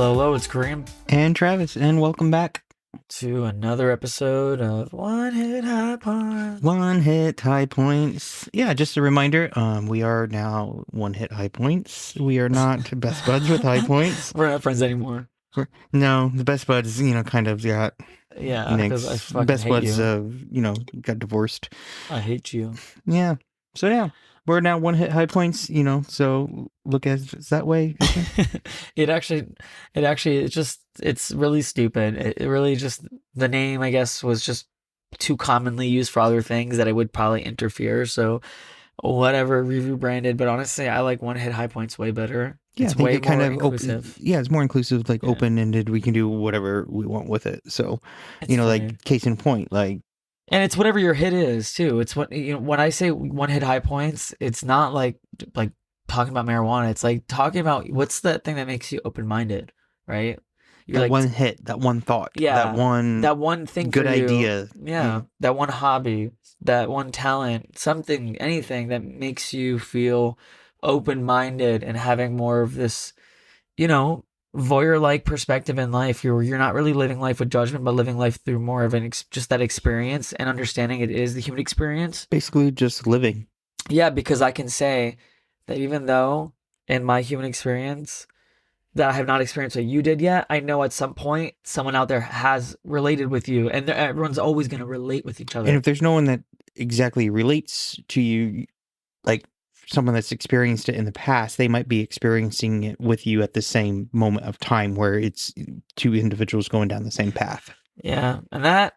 Hello, it's Kareem And Travis, and welcome back. to another episode of One Hit High Points. One Hit High Points. Yeah, just a reminder, we are now One Hit High Points. We are not best buds with High Points. We're not friends anymore. No, the best buds, kind of got Yeah, because I fucking best hate buds, you. got divorced. I hate you. Yeah. So yeah, we're now One Hit High Points, so look at it that way. It's really stupid. It really just, the name, I guess, was just too commonly used for other things that it would probably interfere. So whatever, review branded. But honestly, I like One Hit High Points way better. Yeah, It's I think way it kind more of inclusive. it's more inclusive, like Yeah. open-ended. We can do whatever we want with it. So, It's funny. like case in point, like And it's whatever your hit is too. It's what, when I say one hit high points, it's not like talking about marijuana. It's like talking about what's the thing that makes you open minded, right? You're that like, one hit, that one thought, yeah, that one thing good for you. idea. Yeah, that one hobby, that one talent, something, anything that makes you feel open minded and having more of this, voyeur-like perspective in life. You're not really living life with judgment, but living life through more of just that experience and understanding it is the human experience. Basically, just living. Yeah, because I can say that even though in my human experience that I have not experienced what you did yet, I know at some point someone out there has related with you, and everyone's always going to relate with each other. And if there's no one that exactly relates to you, like someone that's experienced it in the past, they might be experiencing it with you at the same moment of time where it's two individuals going down the same path. Yeah, and that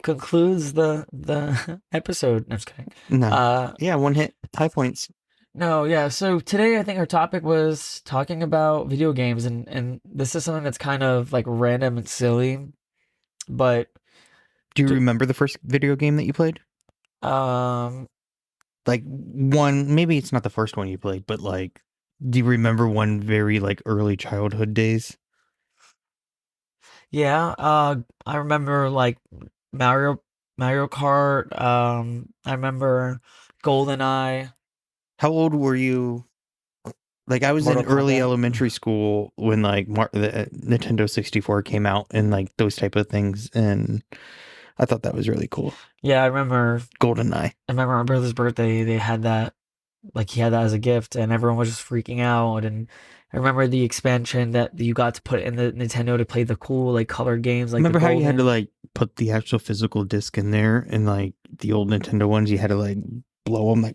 concludes the episode. No, I'm just kidding. No. Yeah, one hit high points. No, yeah. So today I think our topic was talking about video games, and this is something that's kind of like random and silly, but Do you remember the first video game that you played? Like one, maybe it's not the first one you played, but like, do you remember one very like early childhood days? Yeah, I remember like Mario Kart. I remember GoldenEye. How old were you? Like I was Mortal in early Kombat. elementary school when like the Nintendo 64 came out and like those type of things, and I thought that was really cool. Yeah, I remember GoldenEye. I remember my brother's birthday. They had that, like he had that as a gift, and everyone was just freaking out. And I remember the expansion that you got to put in the Nintendo to play the cool like colored games. Like Remember the how you had to Golden. like put the actual physical disc in there, and like the old Nintendo ones, you had to like blow them like.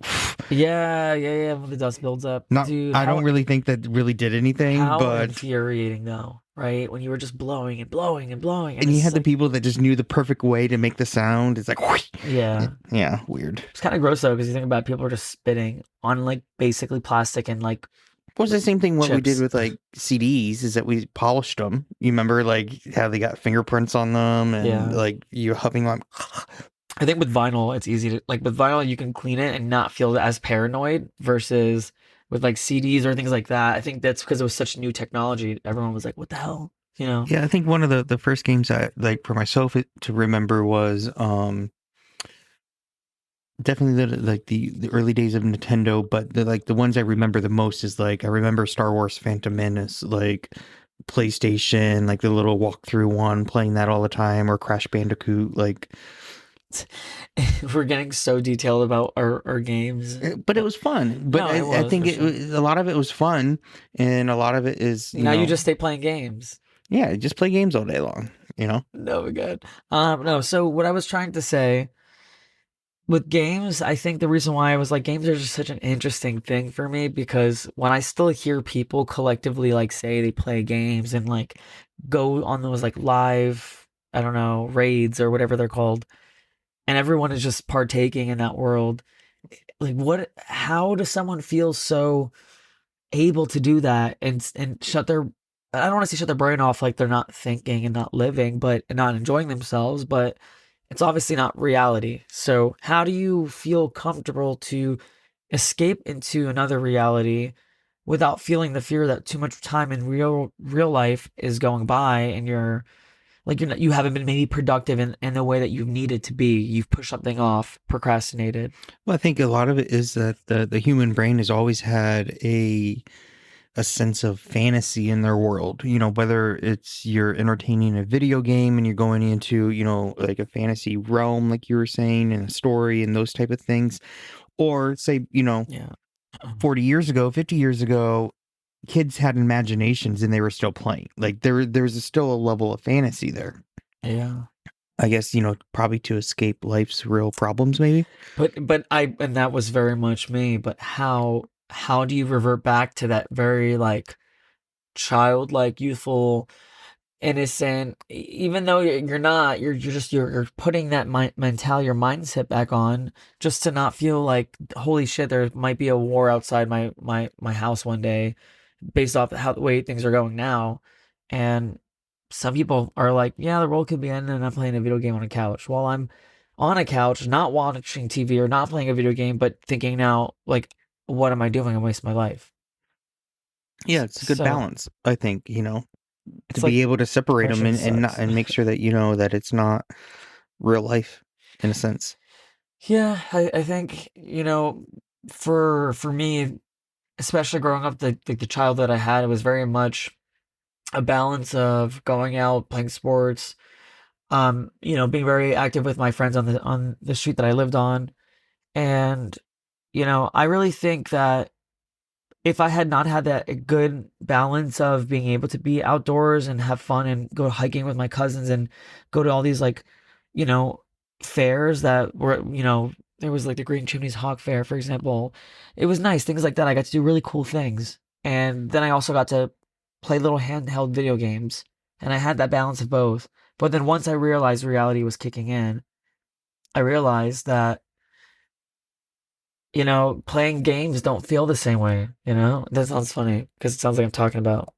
Yeah. When the dust builds up, Not, dude. I don't really think that really did anything, How but infuriating though, right? When you were just blowing and blowing and blowing, and you it's had the like, people that just knew the perfect way to make the sound. It's like, whoosh. yeah. Yeah, weird. It's kind of gross though, because you think about it, people are just spitting on like basically plastic and like. It was the same thing what we did chips. with like CDs is that we polished them. You remember like how they got fingerprints on them and Yeah. like you're huffing them. I think with vinyl, it's easy to like with vinyl you can clean it and not feel as paranoid versus with like CDs or things like that. I think that's because it was such new technology. Everyone was like, "What the hell?" You know? Yeah, I think one of the first games I like for myself to remember was definitely the early days of Nintendo, but the ones I remember the most is like I remember Star Wars Phantom Menace, like PlayStation, like the little walkthrough one, playing that all the time, or Crash Bandicoot, like. We're getting so detailed about our games, But it was fun. But No, I think sure. a lot of it was fun, and a lot of it is you just stay playing games. yeah, just play games all day long. No, good. No. So what I was trying to say with games, I think the reason why I was like, games are just such an interesting thing for me because when I still hear people collectively like say they play games and like go on those like live, I don't know, raids or whatever they're called, and everyone is just partaking in that world. Like, how does someone feel so able to do that and shut their, I don't want to say shut their brain off like they're not thinking and not living, but and not enjoying themselves, but it's obviously not reality. So how do you feel comfortable to escape into another reality without feeling the fear that too much time in real life is going by and you haven't been maybe productive in the way that you needed to be. You've pushed something off, procrastinated. Well, I think a lot of it is that the human brain has always had a a sense of fantasy in their world. You know, whether it's you're entertaining a video game and you're going into, you know, like a fantasy realm, like you were saying, and a story and those type of things, or say, you know, Yeah. 40 years ago, 50 years ago, kids had imaginations and they were still playing. Like there's still a level of fantasy there. Yeah. I guess, you know, probably to escape life's real problems, maybe. But I and that was very much me, but how do you revert back to that very like childlike, youthful, innocent, even though you're not, you're just you're putting that mentality, your mindset back on just to not feel like holy shit, there might be a war outside my house one day based off how the way things are going now. And some people are like, yeah, the world could be ending and I'm playing a video game on a couch. While I'm on a couch, not watching TV or not playing a video game, but thinking now, like, what am I doing? I'm wasting my life. Yeah, it's a good So balance, I think, you know, to it's like be able to separate them depression and not sucks. and make sure that you know that it's not real life in a sense. Yeah, I think, for me, especially growing up, the child that I had, it was very much a balance of going out, playing sports, being very active with my friends on the street that I lived on. And, I really think that if I had not had that good balance of being able to be outdoors and have fun and go hiking with my cousins and go to all these like, you know, fairs that were, there was like the Green Chimneys Hawk Fair, for example. It was nice, things like that. I got to do really cool things. And then I also got to play little handheld video games. And I had that balance of both. But then once I realized reality was kicking in, I realized that playing games don't feel the same way, That sounds funny because it sounds like I'm talking about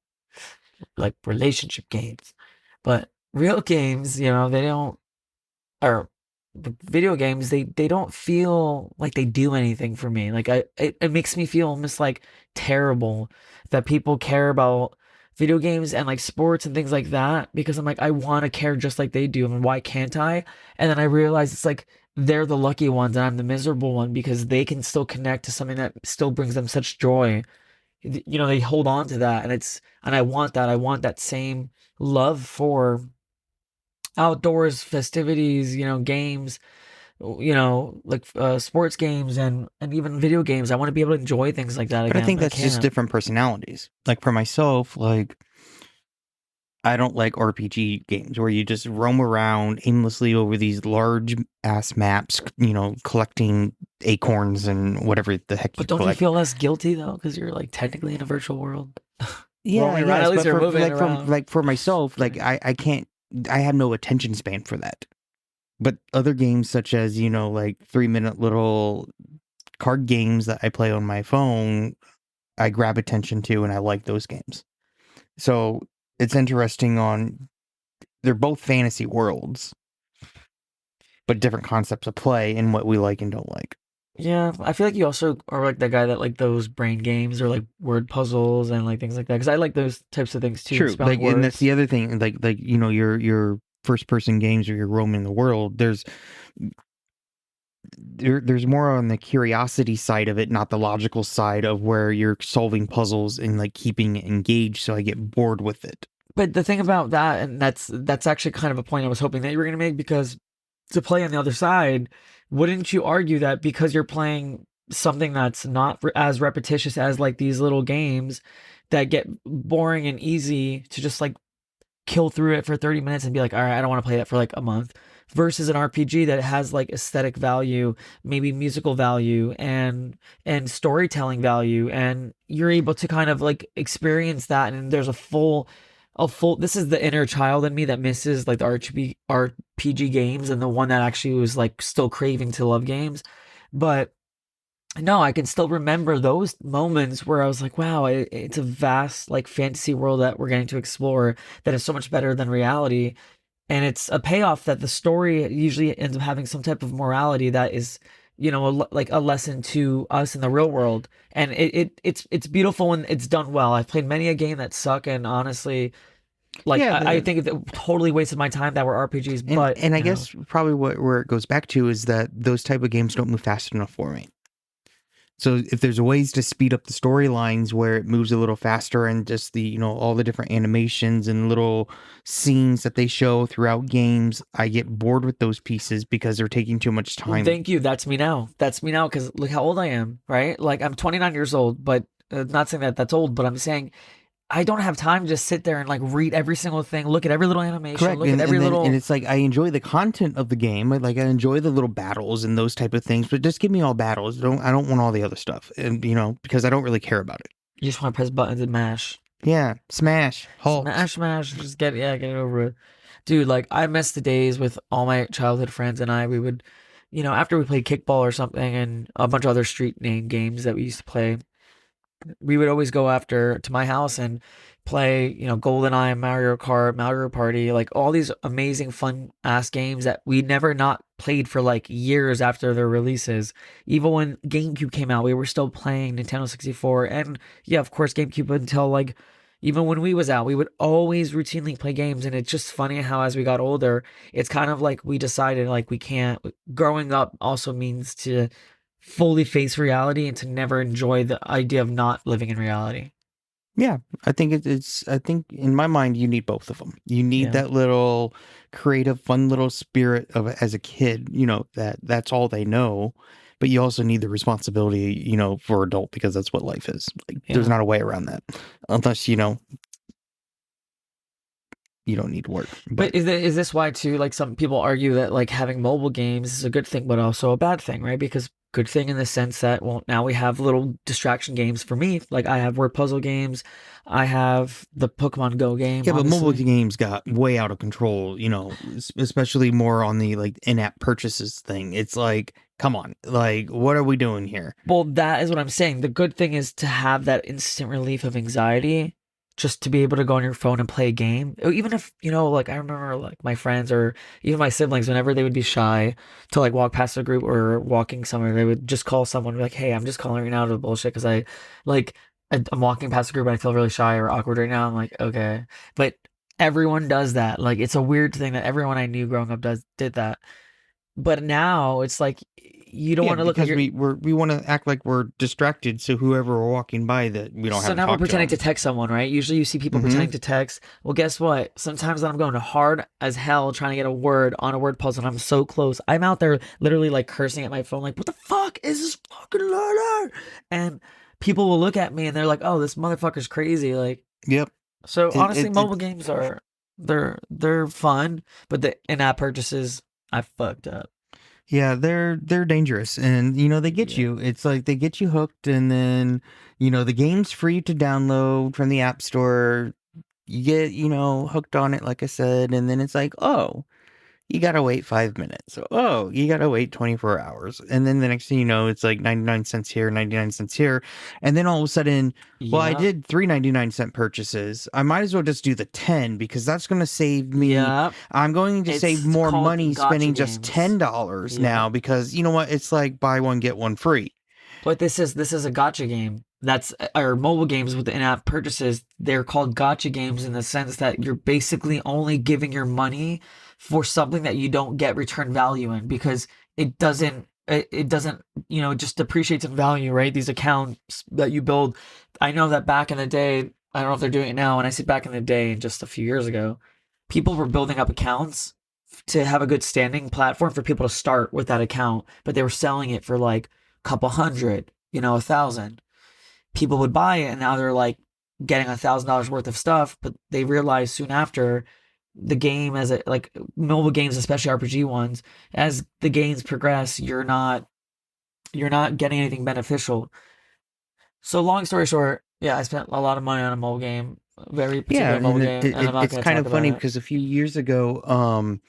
like relationship games. But real games, they don't, or video games, they don't feel like they do anything for me. Like it makes me feel almost like terrible that people care about video games and like sports and things like that because I'm like I want to care just like they do. I mean, why can't I? And then I realize it's like they're the lucky ones and I'm the miserable one because they can still connect to something that still brings them such joy. They hold on to that and I want that. I want that same love for outdoors festivities, games, like sports games and even video games. I want to be able to enjoy things like that But I again, think but I that's just can't. different personalities. Like for myself, like I don't like RPG games where you just roam around aimlessly over these large ass maps, you know, collecting acorns and whatever the heck you But don't you collect. feel less guilty though, because you're like technically in a virtual world, Yeah, roaming around? At yes, least but you're for moving like for around. like for myself, like Kidding. I can't I have no attention span for that. But other games such as, you know, like 3 minute little card games that I play on my phone, I grab attention to and I like those games. So it's interesting on they're both fantasy worlds, but different concepts of play and what we like and don't like. Yeah, I feel like you also are like the guy that like those brain games or like word puzzles and like things like that. Because I like those types of things too, True. spelling Like and that's words. the other thing, like, you know, your first person games or you're roaming the world, there's more on the curiosity side of it, not the logical side of where you're solving puzzles and like keeping it engaged so I get bored with it. But the thing about that, and that's actually kind of a point I was hoping that you were going to make, because to play on the other side, wouldn't you argue that because you're playing something that's not as repetitious as like these little games that get boring and easy to just like kill through it for 30 minutes and be like, all right, I don't want to play that for like a month, versus an RPG that has like aesthetic value, maybe musical value and storytelling value, and you're able to kind of like experience that, and there's a full this is the inner child in me that misses like the RPG games and the one that actually was like still craving to love games. But no, I can still remember those moments where I was like, wow, it's a vast like fantasy world that we're getting to explore that is so much better than reality. And it's a payoff that the story usually ends up having some type of morality that is, like a lesson to us in the real world. And it's beautiful when it's done well. I've played many a game that suck, and honestly, like Yeah, I think it totally wasted my time that were RPGs. But and I guess probably where it goes back to is that those type of games don't move fast enough for me. So if there's ways to speed up the storylines where it moves a little faster and just the, all the different animations and little scenes that they show throughout games, I get bored with those pieces because they're taking too much Well, time. thank you. That's me now. That's me now because look how old I am, right? Like I'm 29 years old, but not saying that that's old, but I'm saying I don't have time to just sit there and like read every single thing, look at every little animation, Correct. look at And every then and little. it's like I enjoy the content of the game. Like I enjoy the little battles and those type of things, but just give me all battles. I don't want all the other stuff. And because I don't really care about it. You just want to press buttons and mash. Yeah. Smash. Halt. Smash, smash, just get it over with. Dude, like I miss the days with all my childhood friends and I. We would, after we played kickball or something and a bunch of other street name games that we used to play, we would always go after to my house and play, GoldenEye, Mario Kart, Mario Party, like all these amazing fun ass games that we never not played for like years after their releases. Even when GameCube came out, we were still playing Nintendo 64 and yeah, of course GameCube until like even when we was out, we would always routinely play games and it's just funny how as we got older, it's kind of like we decided like we can't growing up also means to fully face reality and to never enjoy the idea of not living in reality. Yeah, I think I think in my mind you need both of them. You need Yeah. that little creative, fun little spirit of as a kid. That's all they know, but you also need the responsibility, for adult because that's what life is. Like, there's Yeah. not a way around that, unless you don't need to work. But But is this why too? Like some people argue that like having mobile games is a good thing, but also a bad thing, right? Because good thing in the sense that well, now we have little distraction games for me. Like I have word puzzle games, I have the Pokemon Go game, yeah, but mobile obviously. games got way out of control. Especially more on the like in-app purchases thing. It's like, come on, like what are we doing here? Well, that is what I'm saying. The good thing is to have that instant relief of anxiety, just to be able to go on your phone and play a game. Or even if, like I remember like my friends or even my siblings, whenever they would be shy to like walk past a group or walking somewhere, they would just call someone and be like, hey, I'm just calling right now to bullshit because like, I'm walking past a group and I feel really shy or awkward right now. I'm like, okay. But everyone does that. Like it's a weird thing that everyone I knew growing up did that. But now it's like you don't Yeah, want to look like because you're. we want to act like we're distracted, so whoever we're walking by that we don't So have to now we're talk to pretending to them. text someone, right? Usually you see people Mm-hmm. pretending to text. Well, guess what? Sometimes I'm going hard as hell trying to get a word on a word puzzle and I'm so close. I'm out there literally like cursing at my phone, like, what the fuck is this fucking learner? And people will look at me and they're like, oh, this motherfucker's crazy. Like, Yep. so It, honestly, it, mobile it games are they're fun, but the in-app purchases, I fucked up. yeah, they're dangerous, and they get Yeah. you. It's like they get you hooked, and then the game's free to download from the App Store. You get hooked on it, like I said, and then it's like, oh, you gotta wait 5 minutes. Oh, you gotta wait 24 hours. And then the next thing you know, it's like 99 cents here, 99 cents here. And then all of a sudden, well, I Yeah. did 3.99 cent purchases. I might as well just do the 10 because that's going to save me. Yeah. I'm going to save It's more called money gotcha spending just games. $10 Yeah. now because you know what? It's like buy one, get one free. But this is a gotcha game. That's or mobile games with in-app purchases. They're called gotcha games in the sense that you're basically only giving your money for something that you don't get return value in because it doesn't it just depreciates in value, right? These accounts that you build. I know that back in the day, I don't know if they're doing it now. When I say back in the day, just a few years ago, people were building up accounts to have a good standing platform for people to start with that account, but they were selling it for like couple hundred, 1,000. People would buy it, and now they're like getting $1,000 worth of stuff. But they realized soon after the game, as it like mobile games, especially RPG ones, as the games progress, you're not getting anything beneficial. So long story short, yeah, I spent a lot of money on a mobile game, a very Yeah, particular mobile and game, and I'm not it's going to kind talk of about funny it. because a few years ago,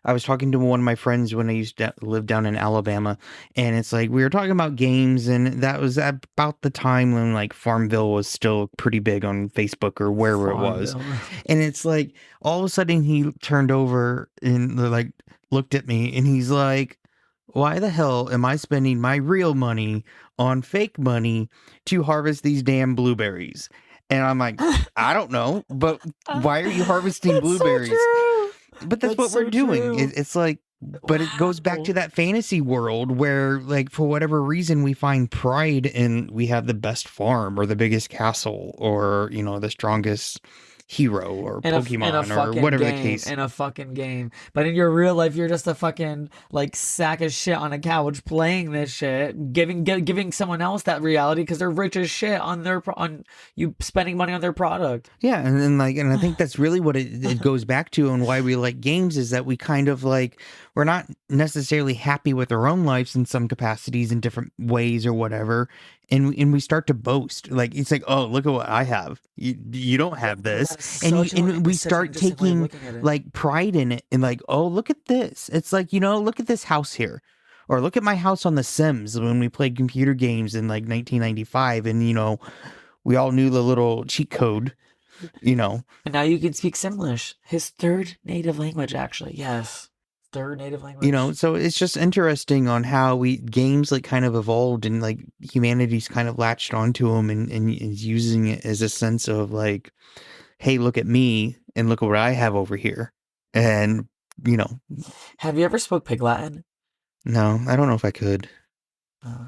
I was talking to one of my friends when I used to live down in Alabama, and it's like we were talking about games, and that was about the time when like Farmville was still pretty big on Facebook or wherever it was, Farmville. and it's like all of a sudden he turned over and like looked at me, and he's like, "Why the hell am I spending my real money on fake money to harvest these damn blueberries?" And I'm like, I don't know, but why are you harvesting It's so blueberries? true. But that's That's what we're so doing. true. It's like But it goes back to Wow. that fantasy world where, like, for whatever reason, we find pride in we have the best farm or the biggest castle or, the strongest hero or In a Pokemon or fucking whatever the game, case. in a fucking game. But in your real life, you're just a fucking like sack of shit on a couch playing this shit, giving someone else that reality because they're rich as shit on on you spending money on their product. Yeah, and then and I think that's really what it goes back to, and why we like games is that we kind of like we're not necessarily happy with our own lives in some capacities in different ways or whatever, and we start to boast. Like it's like, oh, look at what I have. You don't have this, That's and we such an start interesting way of taking looking at it. like pride in it, and like, oh, look at this. It's like, look at this house here. Or look at my house on The Sims when we played computer games in like 1995, and we all knew the little cheat code, you know, And now you can speak Simlish, his third native language, actually. Yes, third native language. so it's just interesting on how we games like kind of evolved and like humanity's kind of latched onto them and is using it as a sense of like, hey, look at me and look at what I have over here. And, you know, Have you ever spoke Pig Latin? no, I don't know if I could. Uh,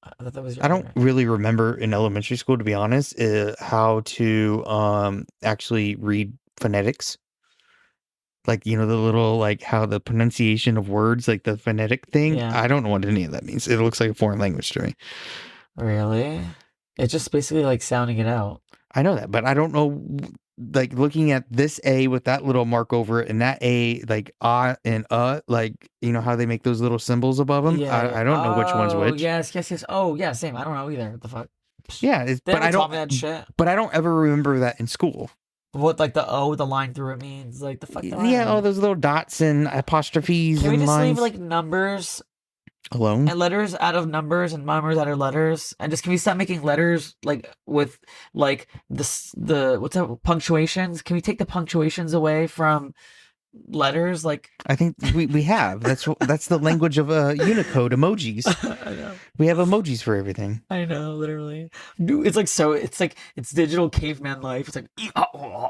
I thought that was I don't your. really remember in elementary school, to be honest, how to actually read phonetics. Like, the little, like, how the pronunciation of words, like the phonetic thing. Yeah, I don't know what any of that means. It looks like a foreign language to me. really? It's just basically like sounding it out. I know that, but I don't know, like, looking at this A with that little mark over it and that A, like, and like, how they make those little symbols above them. Yeah, yeah. I don't know which one's Oh, which. yes, yes, yes. Oh, yeah, same. I don't know either. What the fuck? Psh, Yeah, they never taught me that shit. but I don't ever remember that in school. What, like the O, the line through it means? Like, the fuck do I Yeah, all know? those little dots and apostrophes Can we and just leave lines like numbers alone. and letters out of numbers and numbers out of letters? And just can we stop making letters like with like the what's that, punctuations? Can we take the punctuations away from letters? Like, I think we have. That's the language of Unicode emojis. I know. We have emojis for everything. I know, literally. Dude, it's like it's digital caveman life. It's like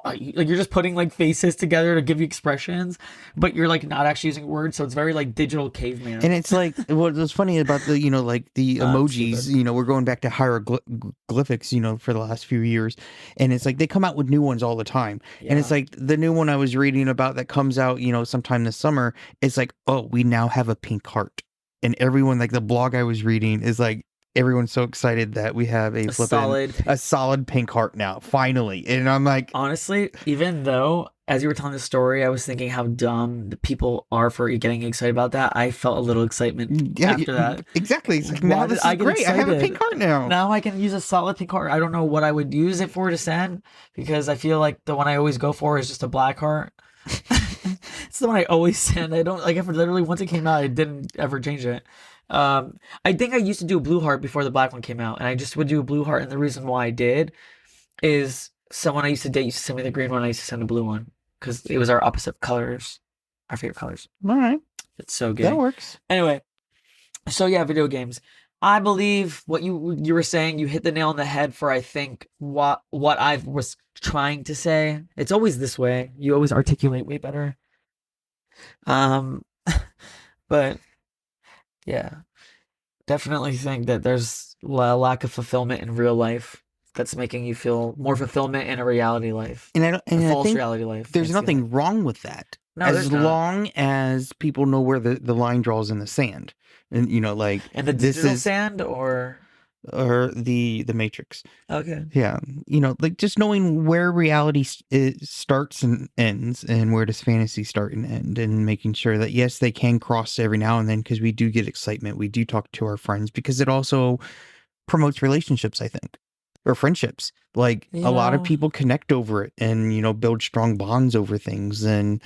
like you're just putting like faces together to give you expressions, but you're like not actually using words, so it's very like digital And caveman. it's like what's funny about the like the I'm emojis. stupid. We're going back to hieroglyphics. For the last few years, and it's like they come out with new ones all the time. And it's Yeah. like the new one I was reading about that comes out sometime this summer. It's like, oh, we now have a pink heart, and everyone, like the blog I was reading is like, everyone's so excited that we have A solid a solid pink heart now, finally. And I'm like, Honestly, even though as you were telling the story, I was thinking how dumb the people are for getting excited about that. I felt a little excitement yeah, after that. exactly. It's like, Why now did this is I get great. I have a pink excited? heart now. Now I can use a solid pink heart. I don't know what I would use it for to send because I feel like the one I always go for is just a black heart. It's the one I always send. I don't like if literally once it came out, I didn't ever change it. I think I used to do a blue heart before the black one came out, and I just would do a blue heart. And the reason why I did is someone I used to date used to send me the green one. I used to send the blue one because it was our opposite colors, our favorite colors. All right, It's so that gay. works. Anyway, so yeah, video games. I believe what you were saying. You hit the nail on the head for I think what I was trying to say. It's always this way. You always articulate way better. Um, but yeah, definitely think that there's a lack of fulfillment in real life that's making you feel more fulfillment in a reality life, And a I false think reality life, there's fantasy life. nothing wrong with that, No, there's as not. long as people know where the line draws in the sand. And like, And the this digital is sand, or or the Matrix. okay, Yeah, like just knowing where reality starts and ends, and where does fantasy start and end, and making sure that yes, they can cross every now and then because we do get excitement. We do talk to our friends because it also promotes relationships, I think, or friendships. Like you a lot of know. people connect over it and build strong bonds over things. And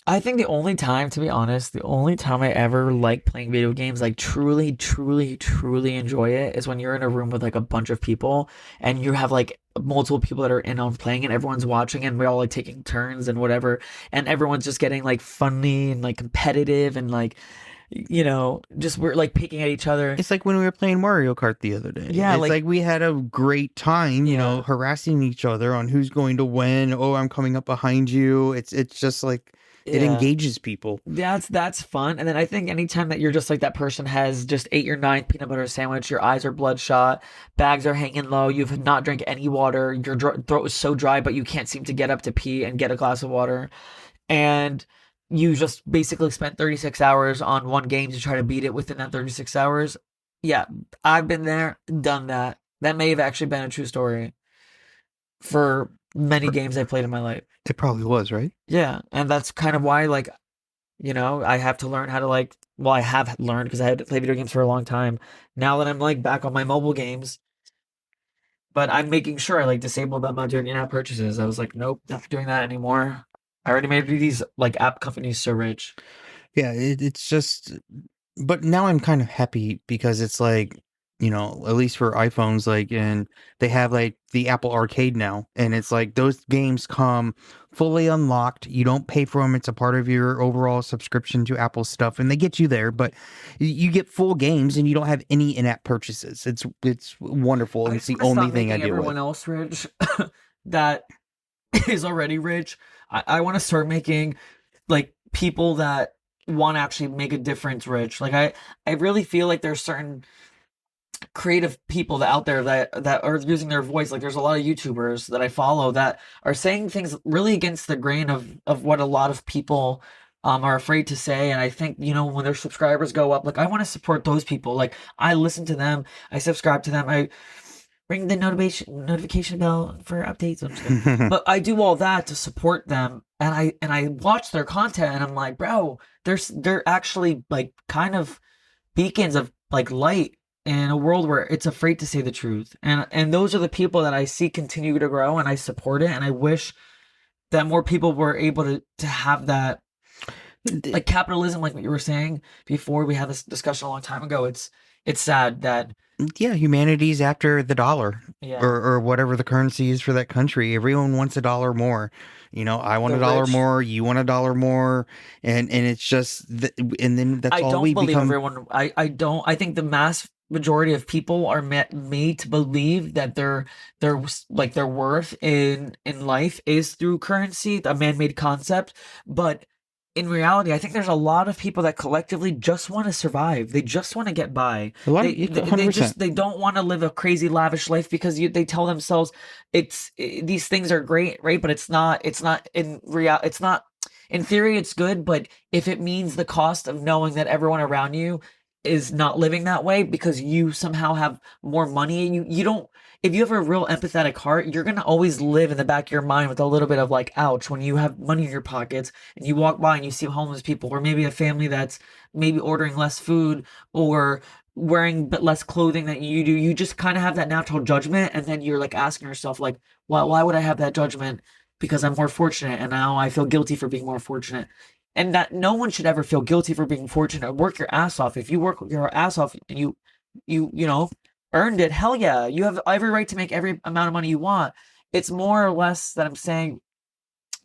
I think the only time, to be honest, the only time I ever like playing video games, like truly, truly, truly enjoy it, is when you're in a room with like a bunch of people and you have like multiple people that are in on playing and everyone's watching and we're all like taking turns and whatever. And everyone's just getting like funny and like competitive and like, just we're like picking at each other. it's like when we were playing Mario Kart the other day. Yeah, It's like, like we had a great time, yeah. harassing each other on who's going to win. Oh, I'm coming up behind you. It's just like It Yeah. engages people. That's fun. And then I think anytime that you're just like that person has just ate your ninth peanut butter sandwich, your eyes are bloodshot, bags are hanging low, you've not drank any water, your throat is so dry, but you can't seem to get up to pee and get a glass of water, and you just basically spent 36 hours on one game to try to beat it within that 36 hours. Yeah, I've been there, done that. That may have actually been a true story for many games I played in my life. It probably was, right? Yeah, and that's kind of why, like, I have to learn how to like, well, I have learned because I had to play video games for a long time. Now that I'm like back on my mobile games, but I'm making sure I like disable them on doing in-app purchases. I was like, nope, not doing that anymore. I already made these like app companies so rich. Yeah, it's just, but now I'm kind of happy because it's like, at least for iPhones, like, and they have like the Apple Arcade now, and it's like those games come fully unlocked. You don't pay for them; it's a part of your overall subscription to Apple stuff, and they get you there. But you get full games, and you don't have any in-app purchases. It's wonderful, I and it's just the want to only stop thing I making deal with. everyone else rich that is already rich. I want to start making like people that want to actually make a difference rich. Like I really feel like there's certain creative people that out there that are using their voice. Like there's a lot of YouTubers that I follow that are saying things really against the grain of what a lot of people are afraid to say. And I think, when their subscribers go up, like I want to support those people. Like I listen to them, I subscribe to them, I ring the notification bell for updates. I'm just kidding. But I do all that to support them, and I watch their content, and I'm like, bro, they're actually like kind of beacons of like light in a world where it's afraid to say the truth. And those are the people that I see continue to grow, and I support it, and I wish that more people were able to have that, like capitalism, like what you were saying before. We had this discussion a long time ago. It's sad that, Yeah, humanity's after the dollar, yeah, or whatever the currency is for that country. Everyone wants a dollar more. I want the a dollar rich. more, you want a dollar more, and it's just and then that's I all don't we believe become. everyone. I don't. I think the mass majority of people are made to believe that their worth in life is through currency, a man-made concept. But in reality, I think there's a lot of people that collectively just want to survive. They just want to get by. A lot of They it's they, a hundred they percent. just they don't want to live a crazy lavish life because they tell themselves these things are great, right? But it's not in real. It's not in theory. It's good, but if it means the cost of knowing that everyone around you is not living that way because you somehow have more money, and you don't, if you have a real empathetic heart, you're going to always live in the back of your mind with a little bit of like ouch when you have money in your pockets and you walk by and you see homeless people, or maybe a family that's maybe ordering less food or wearing but less clothing than you do. You just kind of have that natural judgment, and then you're like asking yourself like, why would I have that judgment? Because I'm more fortunate, and now I feel guilty for being more fortunate. And that no one should ever feel guilty for being fortunate. Work your ass off. If you work your ass off and you earned it, hell yeah, you have every right to make every amount of money you want. It's more or less that I'm saying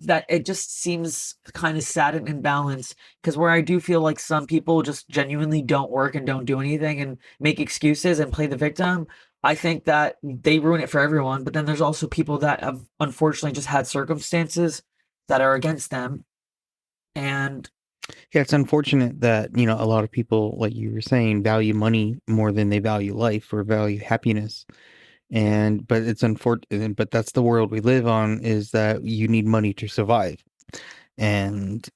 that it just seems kind of sad and imbalanced, because where I do feel like some people just genuinely don't work and don't do anything and make excuses and play the victim. I think that they ruin it for everyone. But then there's also people that have unfortunately just had circumstances that are against them. And Yeah, it's unfortunate that a lot of people, like you were saying, value money more than they value life or value happiness. And but it's unfortunate, but that's the world we live on, is that you need money to survive. And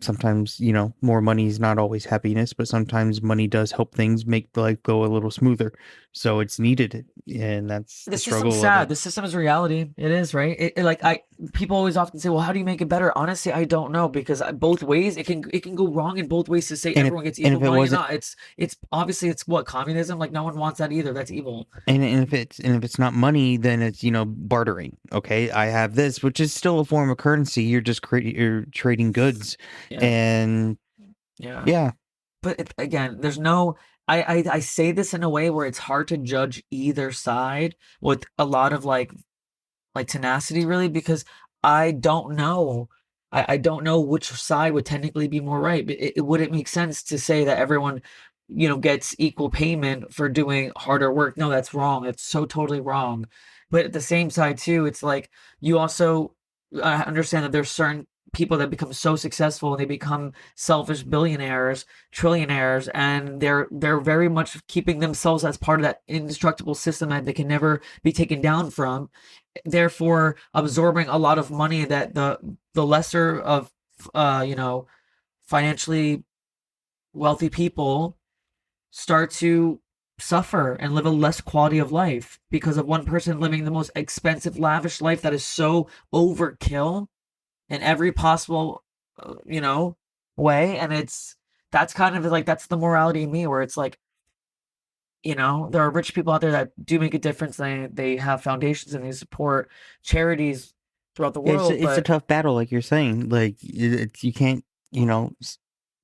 sometimes, more money is not always happiness, but sometimes money does help things make life go a little smoother. So it's needed, and that's the the system's struggle of sad. it. The system is reality. It is, right? Like people always often say, "Well, how do you make it better?" Honestly, I don't know, because both ways it can go wrong in both ways. To say And if everyone gets and equal if it money, wasn't not it's obviously it's what communism. Like no one wants that either. That's evil. and if it's not money, then it's bartering. Okay, I have this, which is still a form of currency. You're trading goods, Yeah, and yeah. yeah, But again, there's no. I say this in a way where it's hard to judge either side with a lot of like tenacity, really, because I don't know. I don't know which side would technically be more right. But it wouldn't make sense to say that everyone, gets equal payment for doing harder work. No, that's wrong. It's so totally wrong. But at the same side too, it's like you also understand that there's certain people that become so successful and they become selfish billionaires, trillionaires, and they're very much keeping themselves as part of that indestructible system that they can never be taken down from, therefore absorbing a lot of money that the lesser of you know, financially wealthy people start to suffer and live a less quality of life because of one person living the most expensive, lavish life that is so overkill in every possible, you know, way. And that's kind of like, that's the morality in me where it's like, you know, there are rich people out there that do make a difference. They have foundations and they support charities throughout the It's world, it's a but tough battle, like you're saying. Like it's you can't, you know.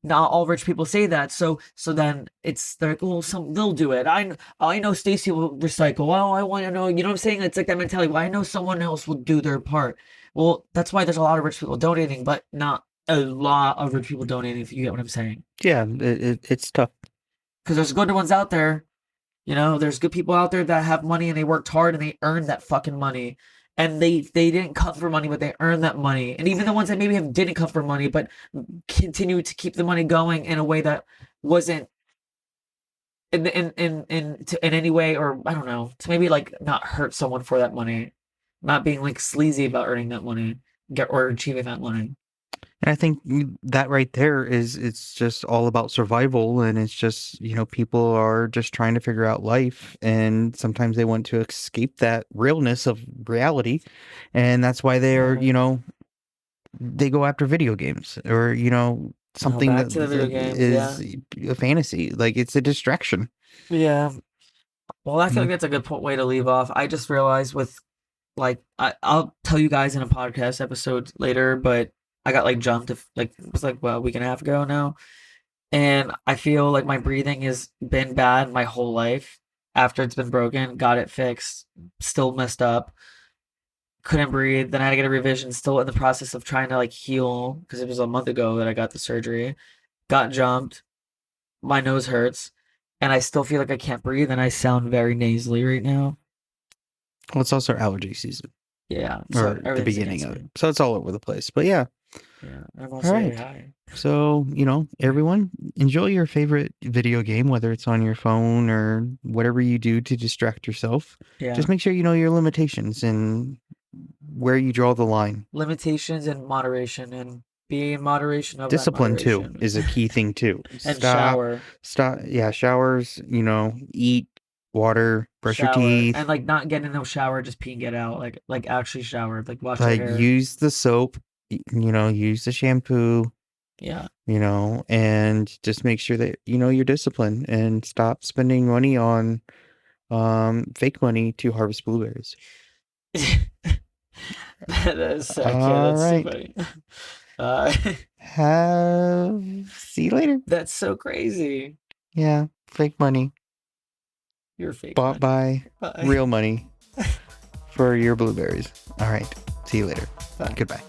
not all rich people say that. So then it's they're like, well, some they'll do it. I know Stacy will recycle. Well, I want to know. You know what I'm saying? It's like that mentality. Well, I know someone else will do their part. Well, that's why there's a lot of rich people donating, but not a lot of rich people donating. If you get what I'm saying, Yeah, it's tough. because there's good ones out there. You know, there's good people out there that have money and they worked hard and they earned that fucking money. And they didn't come for money, but they earned that money. And even the ones that maybe didn't come for money, but continued to keep the money going in a way that wasn't in any way, or I don't know, to maybe like not hurt someone for that money, not being like sleazy about earning that money, get or achieving that money. And I think that right there is it's just all about survival, and it's just, you know, people are just trying to figure out life, and sometimes they want to escape that realness of reality, and that's why they're, Yeah. you know, they go after video games or, you know, Oh, something back that, to the video that games. Yeah. is a fantasy. Like it's a distraction. Yeah. Well, I feel like Mm. that's a good way to leave off. I just realized with like I'll tell you guys in a podcast episode later, but I got like jumped if like it was like a week and a half ago now, and I feel like my breathing has been bad my whole life. After it's been broken, got it fixed, still messed up, couldn't breathe. Then I had to get a revision, still in the process of trying to like heal because it was a month ago that I got the surgery. Got jumped, my nose hurts, and I still feel like I can't breathe, and I sound very nasally right now. Well, it's also allergy season, Yeah, so or the everything's beginning against of it. me. So it's all over the place. But yeah. Yeah, I'm All also very right. high. So, you know, everyone enjoy your favorite video game, whether it's on your phone or whatever you do to distract yourself. Yeah. Just make sure you know your limitations and where you draw the line. Limitations and moderation, and be in moderation of that Discipline too moderation. is a key thing too. And Stop, shower. stop. Yeah, showers, you know, eat, water, brush your Shower. And teeth, like not get in no shower, just pee and get out. Like actually shower. Like wash your like hair. use the soap, you know, use the shampoo, Yeah. you know, and just make sure that you know your discipline and stop spending money on fake money to harvest blueberries. That is so okay, All that's so right. funny. Uh, Have see you later. that's so crazy. Yeah, fake money You're fake bought money. by Bye. real money for your blueberries. All right. See you later. Bye. Goodbye.